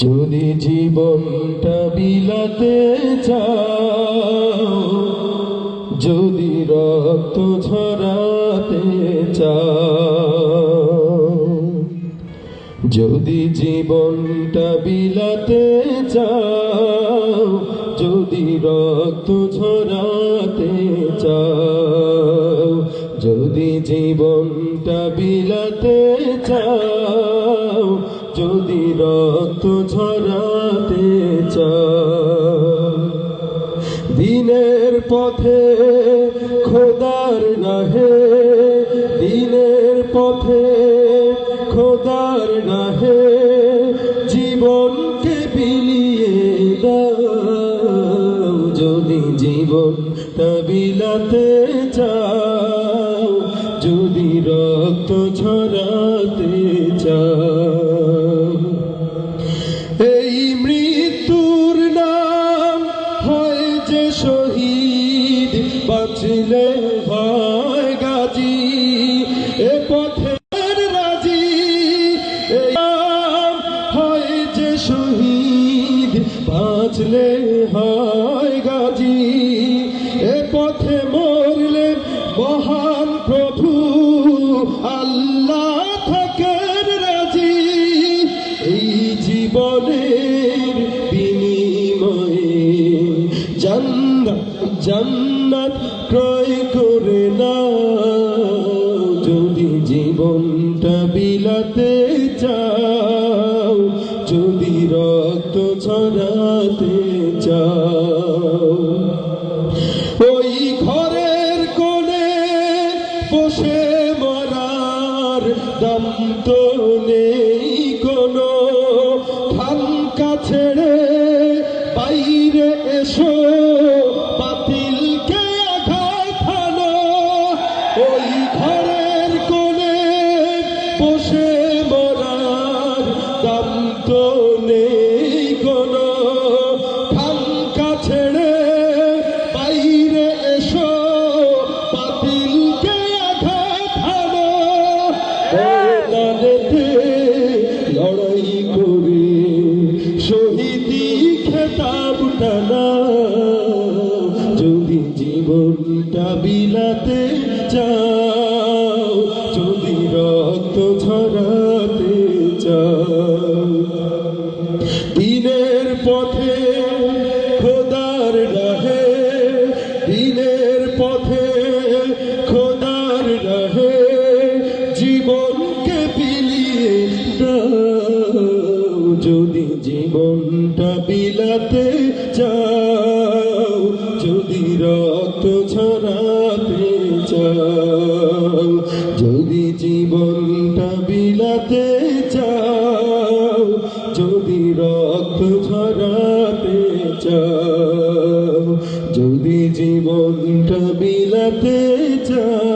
যদি জীবনটা বিলাতে চাও, যদি রক্ত ঝরাতে চাও, যদি জীবনটা বিলাতে চাও, যদি রক্ত ঝরাতে চাও, যদি জীবনটা বিলাতে চাও, যদি রক্ত ঝরাতে চাও, দিনের পথে খোদার রাহে, দিনের পথে খোদার রাহে জীবনকে বিলিয়ে দাও, যদি জীবনটা বিলাতে চাও, যদি রক্ত ঝরাতে চাও। এই মৃত্যুর নাম হয় যে শহীদ, বাঁচলে হয় গাজী, এ পথের রাজি। এই নাম হয় যে শহীদ, বাঁচলে হয় গাজী, এ পথে মরলে মহান প্রভু আল্লাহ থাকেন রাজি। এই জীবনের বিনিময়ে জান্নাত ক্রয় করে নাও, যদি জীবনটা বিলাতে চাও, যদি রক্ত ঝরাতে চাও। ওই ঘরের কোণে বসে মরার দম তো নেই কোনো, খানকা ছেড়ে বাইরে এসো, বাতিলকে আঘাত হানো। ওই ঘরের কোণে বসে মরার দম তো নেই কোনো, খানকা ছেড়ে বাইরে এসো, বাতিলকে আঘাত হানো। ময়দানেতে লড়াই করে শহীদি খেতাবটা নাও, যদি জীবনটা বিলাতে চাও, যদি রক্ত ঝরাতে চাও। দিনের পথে খোদার রাহে, দিনের পথে খোদার রাহে জীবনকে বিলিয়ে দাও, যদি জীবনটা বিলাতে চাও, যদি রক্ত ঝরাতে চাও, যদি জীবনটা বিলাতে চাও, যদি রক্ত ঝরাতে চাও, যদি জীবনটা বিলাতে চাও।